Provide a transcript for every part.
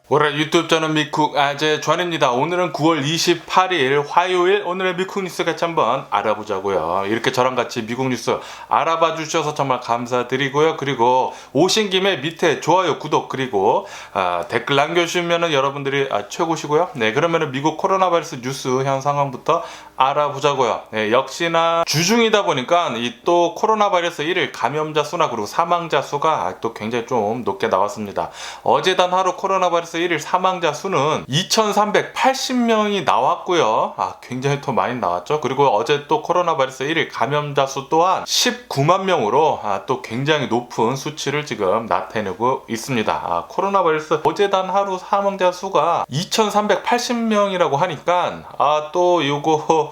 올해 유튜브 저는 미쿡 아재 존입니다. 오늘은 9월 28일 화요일, 오늘의 미쿡 뉴스 같이 한번 알아보자고요. 이렇게 저랑 같이 미국 뉴스 알아봐 주셔서 정말 감사드리고요. 그리고 오신 김에 밑에 좋아요, 구독, 그리고 댓글 남겨주시면 여러분들이 최고시고요. 네, 그러면은 미국 코로나 바이러스 뉴스 현 상황부터 알아보자고요. 네, 역시나 주중이다 보니까 이 또 코로나 바이러스 1일 감염자 수나 그리고 사망자 수가 또 굉장히 좀 높게 나왔습니다. 어제 단 하루 코로나 바이러스 1일 사망자 수는 2,380명이 나왔고요. 굉장히 더 많이 나왔죠. 그리고 어제 또 코로나 바이러스 1일 감염자 수 또한 19만 명으로 또 굉장히 높은 수치를 지금 나타내고 있습니다. 코로나 바이러스 어제 단 하루 사망자 수가 2,380명이라고 하니까 또 이거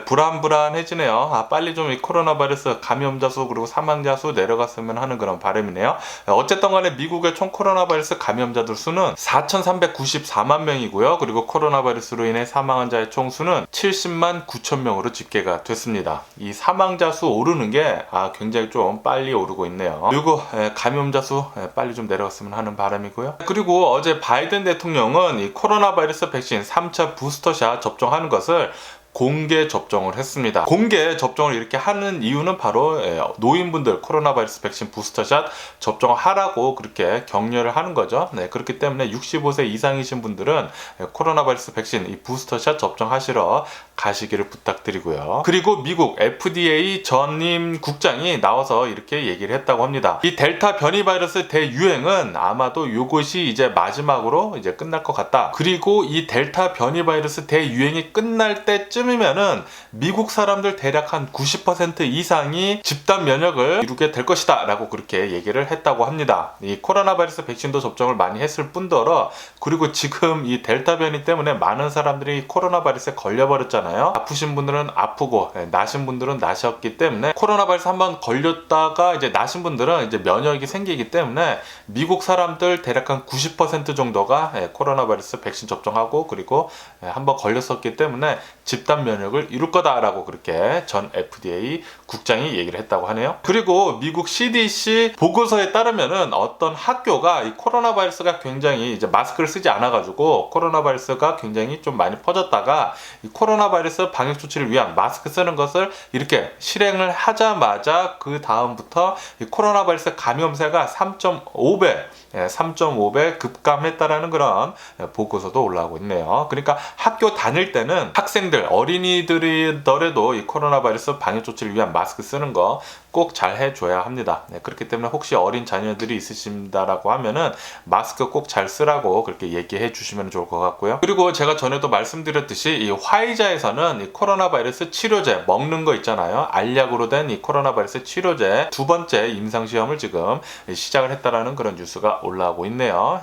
불안해지네요. 빨리 좀 이 코로나 바이러스 감염자 수 그리고 사망자 수 내려갔으면 하는 그런 바람이네요. 어쨌든 간에 미국의 총 코로나 바이러스 감염자들 수는 4,394만 명이고요. 그리고 코로나 바이러스로 인해 사망한 자의 총수는 70만 9천 명으로 집계가 됐습니다. 이 사망자 수 오르는 게 굉장히 좀 빨리 오르고 있네요. 그리고 감염자 수 빨리 좀 내려갔으면 하는 바람이고요. 그리고 어제 바이든 대통령은 이 코로나 바이러스 백신 3차 부스터샷 접종하는 것을 공개 접종을 했습니다. 공개 접종을 이렇게 하는 이유는 바로 노인분들 코로나 바이러스 백신 부스터샷 접종하라고 그렇게 격려를 하는 거죠. 네, 그렇기 때문에 65세 이상이신 분들은 코로나 바이러스 백신 이 부스터샷 접종하시러 가시기를 부탁드리고요. 그리고 미국 FDA 전임 국장이 나와서 이렇게 얘기를 했다고 합니다. 이 델타 변이 바이러스 대유행은 아마도 이것이 이제 마지막으로 이제 끝날 것 같다. 그리고 이 델타 변이 바이러스 대유행이 끝날 때쯤이면은 미국 사람들 대략 한 90% 이상이 집단 면역을 이루게 될 것이다 라고 그렇게 얘기를 했다고 합니다. 이 코로나 바이러스 백신도 접종을 많이 했을 뿐더러 그리고 지금 이 델타 변이 때문에 많은 사람들이 코로나 바이러스에 걸려버렸잖아요. 아프신 분들은 아프고 나신 분들은 나셨기 때문에 코로나 바이러스 한번 걸렸다가 이제 나신 분들은 이제 면역이 생기기 때문에 미국 사람들 대략 한 90% 정도가 코로나 바이러스 백신 접종하고 그리고 한번 걸렸었기 때문에 집단 면역을 이룰 거다라고 그렇게 전 FDA 국장이 얘기를 했다고 하네요. 그리고 미국 CDC 보고서에 따르면은 어떤 학교가 이 코로나 바이러스가 굉장히 이제 마스크를 쓰지 않아가지고 코로나 바이러스가 굉장히 좀 많많이 퍼졌다가 이 코로나 바이러스 방역 조치를 위한 마스크 쓰는 것을 이렇게 실행을 하자마자 그 다음부터 이 코로나 바이러스 감염세가 3.5배 급감했다라는 그런 보고서도 올라오고 있네요. 그러니까 학교 다닐 때는 학생들, 어린이들이더라도 이 코로나 바이러스 방역 조치를 위한 마스크 쓰는 거 꼭 잘 해줘야 합니다. 그렇기 때문에 혹시 어린 자녀들이 있으신다라고 하면은 마스크 꼭 잘 쓰라고 그렇게 얘기해 주시면 좋을 것 같고요. 그리고 제가 전에도 말씀드렸듯이 이 화이자에서는 이 코로나 바이러스 치료제 먹는 거 있잖아요. 알약으로 된 이 코로나 바이러스 치료제 두 번째 임상 시험을 지금 시작을 했다라는 그런 뉴스가 올라오고 있네요.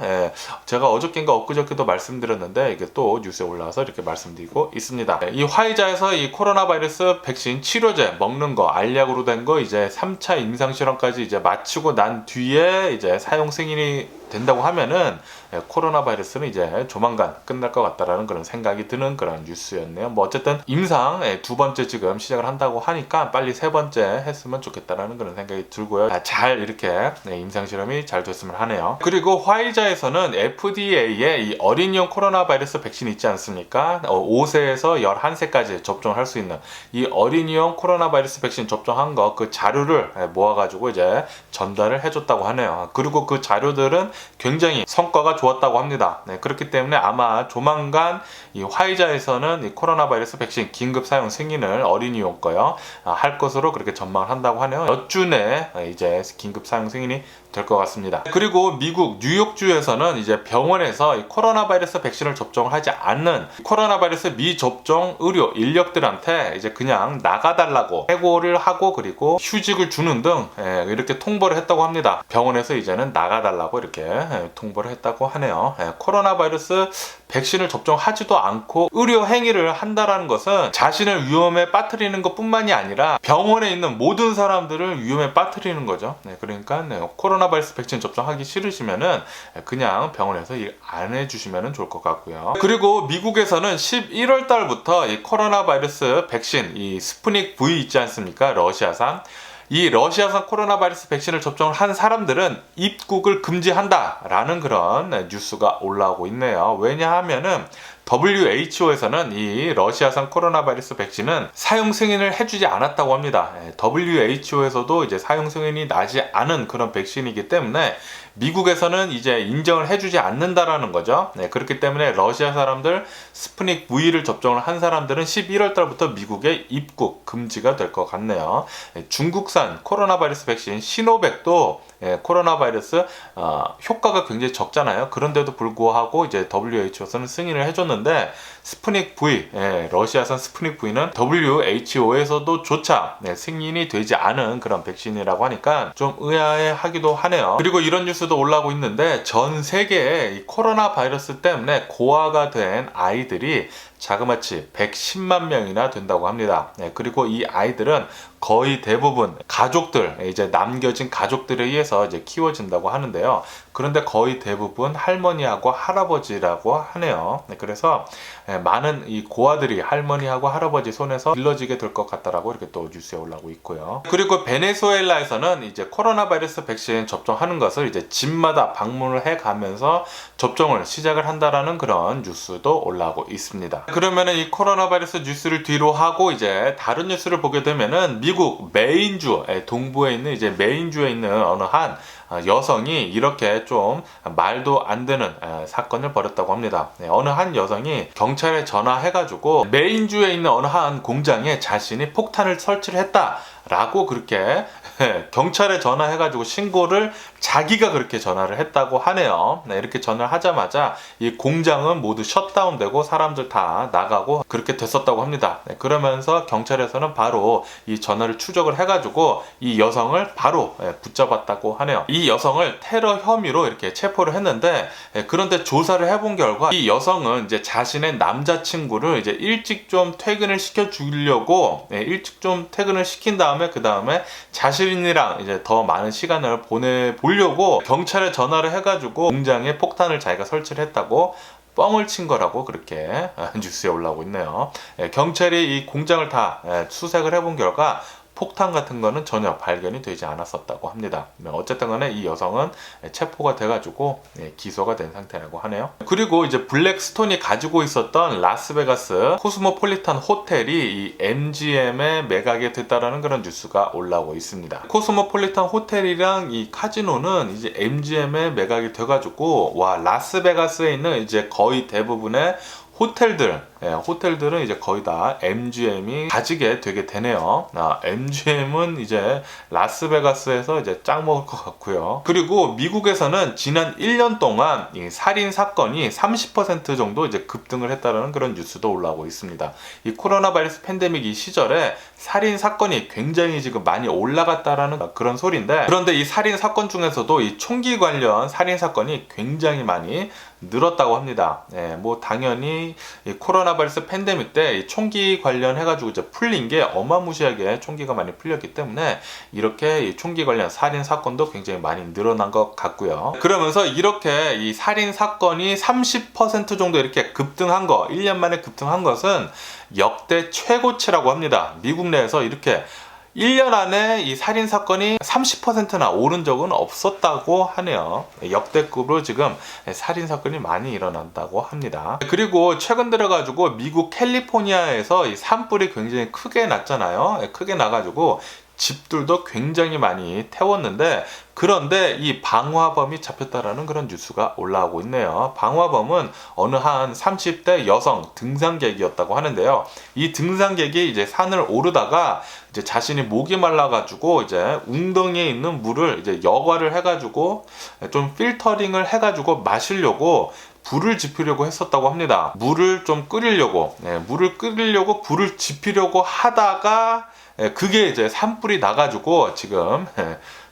제가 어저께인가 엊그저께도 말씀드렸는데 이게 또 뉴스에 올라와서 이렇게 말씀드리고 있습니다. 이 화이자에서 이 코로나 바이러스 백신 치료제 먹는 거 알약으로 된 거 이제 3차 임상 실험까지 이제 마치고 난 뒤에 이제 사용 승인이 된다고 하면은 코로나 바이러스는 이제 조만간 끝날 것 같다라는 그런 생각이 드는 그런 뉴스였네요. 뭐 어쨌든 임상 두 번째 지금 시작을 한다고 하니까 빨리 세 번째 했으면 좋겠다라는 그런 생각이 들고요. 잘 이렇게 임상 실험이 잘 됐으면 하네요. 그리고 화이자에서는 FDA의 이 어린이용 코로나 바이러스 백신 있지 않습니까? 5세에서 11세까지 접종할 수 있는 이 어린이용 코로나 바이러스 백신 접종한 거 그 자료를 모아가지고 이제 전달을 해줬다고 하네요. 그리고 그 자료들은 굉장히 성과가 좋았다고 합니다. 그렇기 때문에 아마 조만간 이 화이자에서는 이 코로나 바이러스 백신 긴급 사용 승인을 어린이용 거요 할 것으로 그렇게 전망을 한다고 하네요. 몇 주 내에 이제 긴급 사용 승인이 될 것 같습니다. 그리고 미국 뉴욕주에서는 이제 병원에서 이 코로나 바이러스 백신을 접종을 하지 않는 코로나 바이러스 미접종 의료 인력들한테 이제 그냥 나가달라고 해고를 하고 그리고 휴직을 주는 등 이렇게 통보를 했다고 합니다. 병원에서 이제는 나가달라고 이렇게 통보를 했다고 하네요. 코로나 바이러스 백신을 접종하지도 않고 의료 행위를 한다라는 것은 자신을 위험에 빠뜨리는 것뿐만이 아니라 병원에 있는 모든 사람들을 위험에 빠뜨리는 거죠. 그러니까 코로나 바이러스 백신 접종하기 싫으시면은 그냥 병원에서 일 안 해주시면 좋을 것 같고요. 그리고 미국에서는 11월 달부터 이 코로나 바이러스 백신 이 스푸닉 V 있지 않습니까? 러시아산 이 러시아산 코로나 바이러스 백신을 접종을 한 사람들은 입국을 금지한다라는 그런 뉴스가 올라오고 있네요. 왜냐하면은 WHO에서는 이 러시아산 코로나 바이러스 백신은 사용 승인을 해주지 않았다고 합니다. WHO에서도 이제 사용 승인이 나지 않은 그런 백신이기 때문에 미국에서는 이제 인정을 해주지 않는다라는 거죠. 그렇기 때문에 러시아 사람들 스푸닉 V를 접종을 한 사람들은 11월 달부터 미국에 입국 금지가 될 것 같네요. 중국산 코로나 바이러스 백신 시노백도 코로나 바이러스 효과가 굉장히 적잖아요. 그런데도 불구하고 이제 WHO에서는 승인을 해줬는데 스푸닉 V, 러시아산 스푸닉 V는 WHO에서도 조차 승인이 되지 않은 그런 백신이라고 하니까 좀 의아해하기도 하네요. 그리고 이런 뉴스도 올라오고 있는데 전 세계에 이 코로나 바이러스 때문에 고아가 된 아이들이 자그마치 110만 명이나 된다고 합니다. 그리고 이 아이들은 거의 대부분 가족들, 이제 남겨진 가족들에 의해서 이제 키워진다고 하는데요. 그런데 거의 대부분 할머니하고 할아버지라고 하네요. 그래서 많은 이 고아들이 할머니하고 할아버지 손에서 길러지게 될 것 같다라고 이렇게 또 뉴스에 올라오고 있고요. 그리고 베네수엘라에서는 이제 코로나 바이러스 백신 접종하는 것을 이제 집마다 방문을 해 가면서 접종을 시작을 한다라는 그런 뉴스도 올라오고 있습니다. 그러면은 이 코로나 바이러스 뉴스를 뒤로 하고 이제 다른 뉴스를 보게 되면은 미국 메인주 동부에 있는 이제 메인주에 있는 어느 한 여성이 이렇게 좀 말도 안 되는 사건을 벌였다고 합니다. 어느 한 여성이 경찰에 전화해가지고 메인주에 있는 어느 한 공장에 자신이 폭탄을 설치를 했다라고 그렇게 경찰에 전화해가지고 신고를 자기가 그렇게 전화를 했다고 하네요. 이렇게 전화를 하자마자 이 공장은 모두 셧다운되고 사람들 다 나가고 그렇게 됐었다고 합니다. 그러면서 경찰에서는 바로 이 전화를 추적을 해가지고 이 여성을 바로 붙잡았다고 하네요. 이 여성을 테러 혐의로 이렇게 체포를 했는데 그런데 조사를 해본 결과 이 여성은 이제 자신의 남자친구를 이제 일찍 좀 퇴근을 시켜주려고 일찍 좀 퇴근을 시킨 다음에 그 다음에 자신이랑 이제 더 많은 시간을 보내보려고 경찰에 전화를 해가지고 공장에 폭탄을 자기가 설치를 했다고 뻥을 친 거라고 그렇게 뉴스에 올라오고 있네요. 경찰이 이 공장을 다 수색을 해본 결과 폭탄 같은 거는 전혀 발견이 되지 않았었다고 합니다. 어쨌든 간에 이 여성은 체포가 돼가지고 기소가 된 상태라고 하네요. 그리고 이제 블랙스톤이 가지고 있었던 라스베가스 코스모폴리탄 호텔이 이 MGM에 매각이 됐다라는 그런 뉴스가 올라오고 있습니다. 코스모폴리탄 호텔이랑 이 카지노는 이제 MGM에 매각이 돼가지고 와 라스베가스에 있는 이제 거의 대부분의 호텔들은 이제 거의 다 MGM이 가지게 되게 되네요. MGM은 이제 라스베가스에서 이제 짱 먹을 것 같고요. 그리고 미국에서는 지난 1년 동안 이 살인 사건이 30% 정도 이제 급등을 했다는 그런 뉴스도 올라오고 있습니다. 이 코로나 바이러스 팬데믹 이 시절에 살인 사건이 굉장히 지금 많이 올라갔다라는 그런 소리인데, 그런데 이 살인 사건 중에서도 이 총기 관련 살인 사건이 굉장히 많이 늘었다고 합니다. 뭐 당연히 이 코로나 바이러스 팬데믹 때 이 총기 관련해가지고 이제 풀린 게 어마무시하게 총기가 많이 풀렸기 때문에 이렇게 이 총기 관련 살인 사건도 굉장히 많이 늘어난 것 같고요. 그러면서 이렇게 이 살인 사건이 30% 정도 이렇게 급등한 거, 1년 만에 급등한 것은 역대 최고치라고 합니다. 미국 내에서 이렇게 1년 안에 이 살인 사건이 30%나 오른 적은 없었다고 하네요. 역대급으로 지금 살인 사건이 많이 일어난다고 합니다. 그리고 최근 들어가지고 미국 캘리포니아에서 이 산불이 굉장히 크게 났잖아요. 크게 나가지고 집들도 굉장히 많이 태웠는데, 그런데 이 방화범이 잡혔다라는 그런 뉴스가 올라오고 있네요. 방화범은 어느 한 30대 여성 등산객이었다고 하는데요. 이 등산객이 이제 산을 오르다가 이제 자신이 목이 말라가지고 이제 웅덩이에 있는 물을 이제 여과를 해가지고 좀 필터링을 해가지고 마시려고 불을 지피려고 했었다고 합니다. 물을 좀 끓이려고, 불을 지피려고 하다가 그게 이제 산불이 나가지고 지금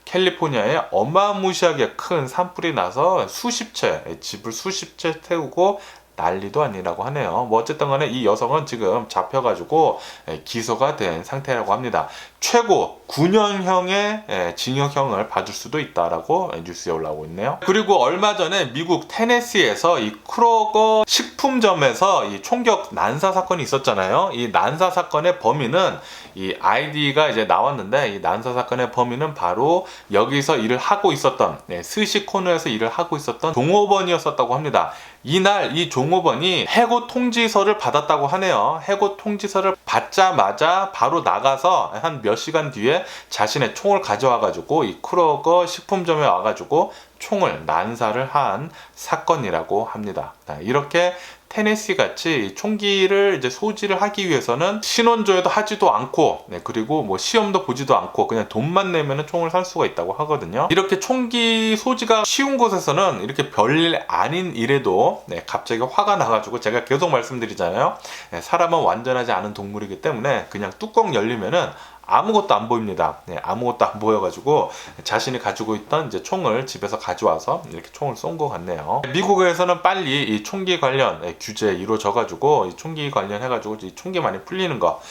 캘리포니아에 어마무시하게 큰 산불이 나서 집을 수십 채 태우고 난리도 아니라고 하네요. 뭐 어쨌든 간에 이 여성은 지금 잡혀가지고 기소가 된 상태라고 합니다. 최고 9년형의 징역형을 받을 수도 있다라고 뉴스에 올라오고 있네요. 그리고 얼마 전에 미국 테네시에서 이 크로거 식품점에서 이 총격 난사 사건이 있었잖아요. 이 난사 사건의 범인은 이 아이디가 이제 나왔는데, 이 난사 사건의 범인은 바로 여기서 일을 하고 있었던, 스시 코너에서 일을 하고 있었던 종업원이었었다고 합니다. 이날 이 종업원이 해고 통지서를 받았다고 하네요. 해고 통지서를 받자마자 바로 나가서 한 몇 시간 뒤에 자신의 총을 가져와가지고 이 크로거 식품점에 와가지고 총을 난사를 한 사건이라고 합니다. 이렇게 테네시 같이 총기를 이제 소지를 하기 위해서는 신원조회도 하지도 않고, 그리고 뭐 시험도 보지도 않고 그냥 돈만 내면은 총을 살 수가 있다고 하거든요. 이렇게 총기 소지가 쉬운 곳에서는 이렇게 별일 아닌 일에도 갑자기 화가 나가지고, 제가 계속 말씀드리잖아요. 사람은 완전하지 않은 동물이기 때문에 그냥 뚜껑 열리면은 아무것도 안 보입니다. 아무것도 안 보여가지고 자신이 가지고 있던 이제 총을 집에서 가져와서 이렇게 총을 쏜 것 같네요. 미국에서는 빨리 이 총기 관련 규제 이루어져가지고 이 총기 관련해가지고 이 총기 많이 풀리는 거,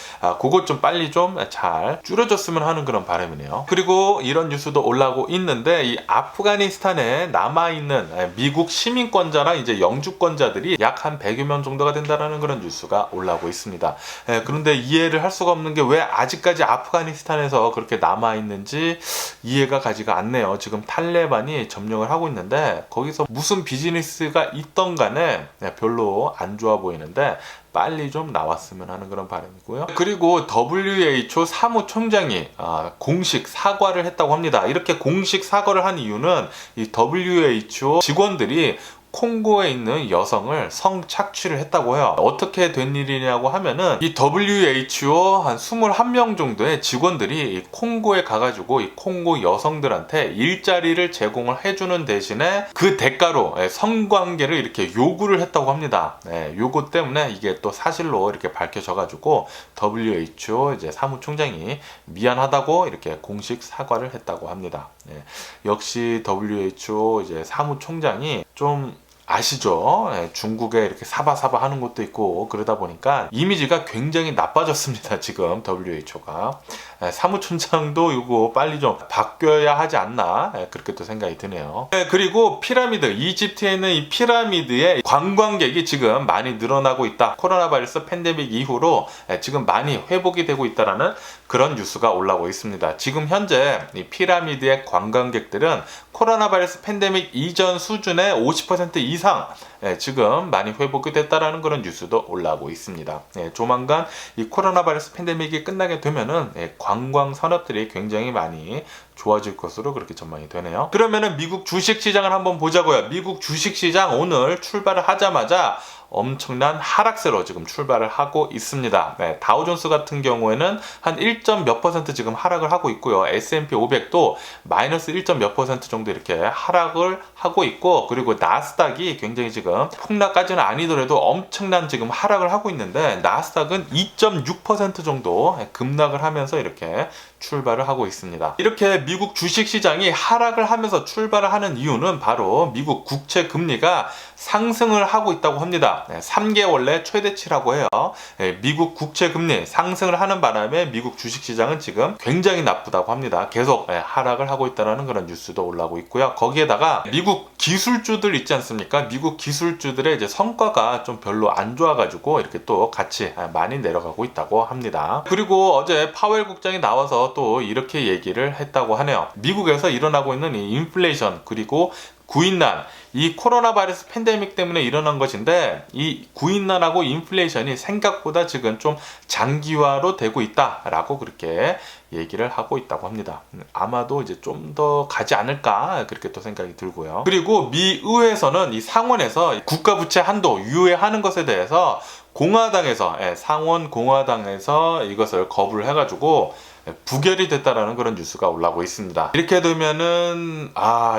그것 좀 빨리 좀 잘 줄여줬으면 하는 그런 바람이네요. 그리고 이런 뉴스도 올라오고 있는데, 이 아프가니스탄에 남아있는 미국 시민권자랑 이제 영주권자들이 약 한 100여 명 정도가 된다는 그런 뉴스가 올라오고 있습니다. 그런데 이해를 할 수가 없는 게 왜 아직까지 아프가니스탄에서 그렇게 남아있는지 이해가 가지가 않네요. 지금 탈레반이 점령을 하고 있는데 거기서 무슨 비즈니스가 있던 간에 별로 안 좋아 보이는데 빨리 좀 나왔으면 하는 그런 바람이고요. 그리고 WHO 사무총장이 공식 사과를 했다고 합니다. 이렇게 공식 사과를 한 이유는 이 WHO 직원들이 콩고에 있는 여성을 성착취를 했다고 해요. 어떻게 된 일이냐고 하면은 이 WHO 한 21명 정도의 직원들이 이 콩고에 가가지고 이 콩고 여성들한테 일자리를 제공을 해주는 대신에 그 대가로 성관계를 이렇게 요구를 했다고 합니다. 요거 때문에 이게 또 사실로 이렇게 밝혀져가지고 WHO 이제 사무총장이 미안하다고 이렇게 공식 사과를 했다고 합니다. 역시 WHO 이제 사무총장이 좀 아시죠? 중국에 이렇게 사바사바 하는 것도 있고 그러다 보니까 이미지가 굉장히 나빠졌습니다. 지금 WHO가. 사무총장도 이거 빨리 좀 바뀌어야 하지 않나, 그렇게 또 생각이 드네요. 그리고 피라미드, 이집트에 있는 이 피라미드의 관광객이 지금 많이 늘어나고 있다. 코로나 바이러스 팬데믹 이후로 지금 많이 회복이 되고 있다라는 그런 뉴스가 올라오고 있습니다. 지금 현재 이 피라미드의 관광객들은 코로나 바이러스 팬데믹 이전 수준의 50% 이상 지금 많이 회복이 됐다라는 그런 뉴스도 올라오고 있습니다. 조만간 이 코로나 바이러스 팬데믹이 끝나게 되면은 관광 산업들이 굉장히 많이 좋아질 것으로 그렇게 전망이 되네요. 그러면은 미국 주식시장을 한번 보자고요. 미국 주식시장 오늘 출발을 하자마자 엄청난 하락세로 지금 출발을 하고 있습니다. 다우존스 같은 경우에는 한 1점 몇 퍼센트 지금 하락을 하고 있고요. S&P 500도 마이너스 1점 몇 퍼센트 정도 이렇게 하락을 하고 있고, 그리고 나스닥이 굉장히 지금 폭락까지는 아니더라도 엄청난 지금 하락을 하고 있는데, 나스닥은 2.6% 정도 급락을 하면서 이렇게 출발을 하고 있습니다. 이렇게 미국 주식시장이 하락을 하면서 출발을 하는 이유는 바로 미국 국채 금리가 상승을 하고 있다고 합니다. 3개월 내 최대치라고 해요. 미국 국채 금리 상승을 하는 바람에 미국 주식시장은 지금 굉장히 나쁘다고 합니다. 계속 하락을 하고 있다는 그런 뉴스도 올라오고 있고요. 거기에다가 미국 기술주들 있지 않습니까? 미국 기술주들의 이제 성과가 좀 별로 안 좋아가지고 이렇게 또 같이 많이 내려가고 있다고 합니다. 그리고 어제 파웰 국장이 나와서 또 이렇게 얘기를 했다고 하네요. 미국에서 일어나고 있는 이 인플레이션, 그리고 구인난, 이 코로나 바이러스 팬데믹 때문에 일어난 것인데, 이 구인난하고 인플레이션이 생각보다 지금 좀 장기화로 되고 있다라고 그렇게 얘기를 하고 있다고 합니다. 아마도 이제 좀 더 가지 않을까, 그렇게 또 생각이 들고요. 그리고 미 의회에서는 이 상원에서 국가부채 한도 유예하는 것에 대해서 공화당에서, 상원 공화당에서 이것을 거부를 해가지고 부결이 됐다라는 그런 뉴스가 올라오고 있습니다. 이렇게 되면은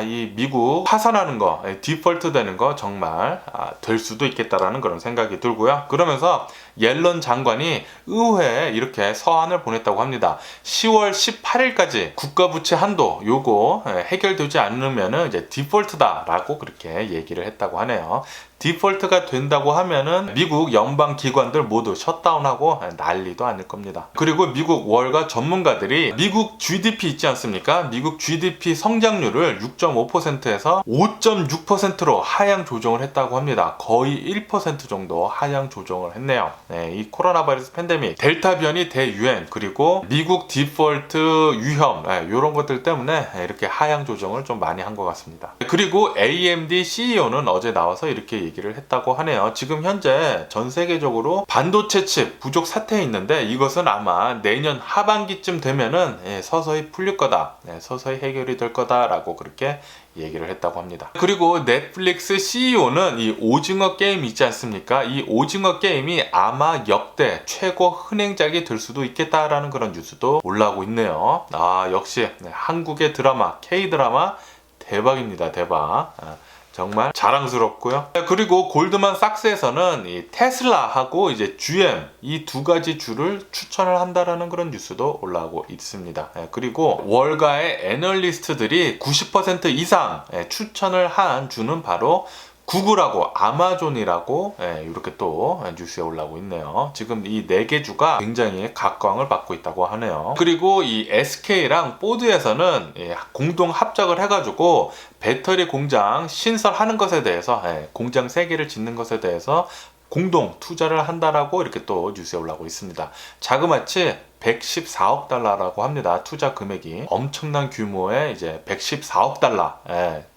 이 미국 파산하는 거, 디폴트 되는 거 정말 될 수도 있겠다라는 그런 생각이 들고요. 그러면서 옐런 장관이 의회에 이렇게 서한을 보냈다고 합니다. 10월 18일까지 국가부채 한도 요거 해결되지 않으면은 이제 디폴트다라고 그렇게 얘기를 했다고 하네요. 디폴트가 된다고 하면은 미국 연방 기관들 모두 셧다운하고 난리도 아닐 겁니다. 그리고 미국 월가 전문가들이 미국 GDP 있지 않습니까? 미국 GDP 성장률을 6.5%에서 5.6%로 하향 조정을 했다고 합니다. 거의 1% 정도 하향 조정을 했네요. 네, 이 코로나 바이러스 팬데믹, 델타 변이 대유행, 그리고 미국 디폴트 위험, 이런 것들 때문에 이렇게 하향 조정을 좀 많이 한 것 같습니다. 그리고 AMD CEO는 어제 나와서 이렇게 얘기를 했다고 하네요. 지금 현재 전 세계적으로 반도체 칩 부족 사태에 있는데 이것은 아마 내년 하반기쯤 되면은 서서히 풀릴 거다. 서서히 해결이 될 거다라고 그렇게 얘기를 했다고 합니다. 그리고 넷플릭스 CEO는 이 오징어 게임 있지 않습니까? 이 오징어 게임이 아마 역대 최고 흥행작이 될 수도 있겠다라는 그런 뉴스도 올라오고 있네요. 역시 한국의 드라마, K-드라마 대박입니다. 대박. 정말 자랑스럽고요. 그리고 골드만삭스에서는 이 테슬라하고 이제 GM 이 두 가지 주를 추천을 한다라는 그런 뉴스도 올라오고 있습니다. 그리고 월가의 애널리스트들이 90% 이상 추천을 한 주는 바로 구글하고 아마존이라고 이렇게 또 뉴스에 올라오고 있네요. 지금 이 4개 주가 굉장히 각광을 받고 있다고 하네요. 그리고 이 SK랑 포드에서는 공동 합작을 해가지고 배터리 공장 신설하는 것에 대해서 공장 3개를 짓는 것에 대해서 공동 투자를 한다라고 이렇게 또 뉴스에 올라오고 있습니다. 자그마치 114억 달러라고 합니다. 투자 금액이 엄청난 규모의 이제 114억 달러,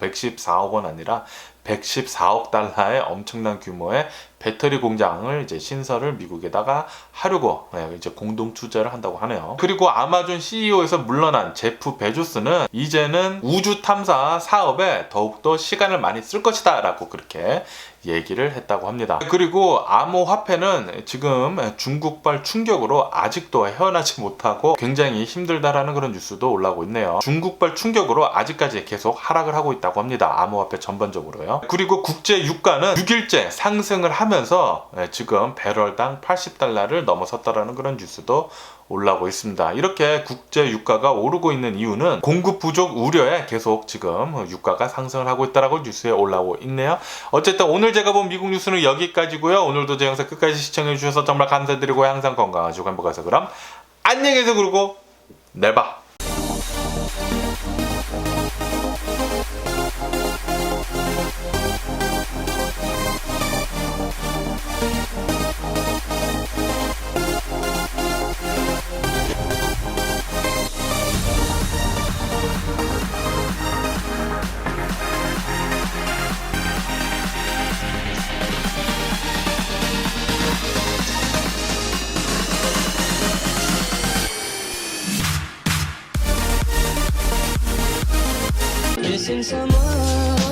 114억 원 아니라 114억 달러의 엄청난 규모의 배터리 공장을 이제 신설을 미국에다가 하려고 이제 공동 투자를 한다고 하네요. 그리고 아마존 CEO에서 물러난 제프 베조스는 이제는 우주 탐사 사업에 더욱더 시간을 많이 쓸 것이다 라고 그렇게 얘기를 했다고 합니다. 그리고 암호화폐는 지금 중국발 충격으로 아직도 헤어나지 못하고 굉장히 힘들다라는 그런 뉴스도 올라오고 있네요. 중국발 충격으로 아직까지 계속 하락을 하고 있다고 합니다. 암호화폐 전반적으로요. 그리고 국제 유가는 6일째 상승을 하면서 지금 배럴당 80달러를 넘어섰다라는 그런 뉴스도 올라오고 있습니다. 이렇게 국제 유가가 오르고 있는 이유는 공급 부족 우려에 계속 지금 유가가 상승을 하고 있다라고 뉴스에 올라오고 있네요. 어쨌든 오늘 제가 본 미국 뉴스는 여기까지고요. 오늘도 제 영상 끝까지 시청해 주셔서 정말 감사드리고 항상 건강하시고 행복하세요. 그럼 안녕히 계세요. 그리고 내일 봐. Missing someone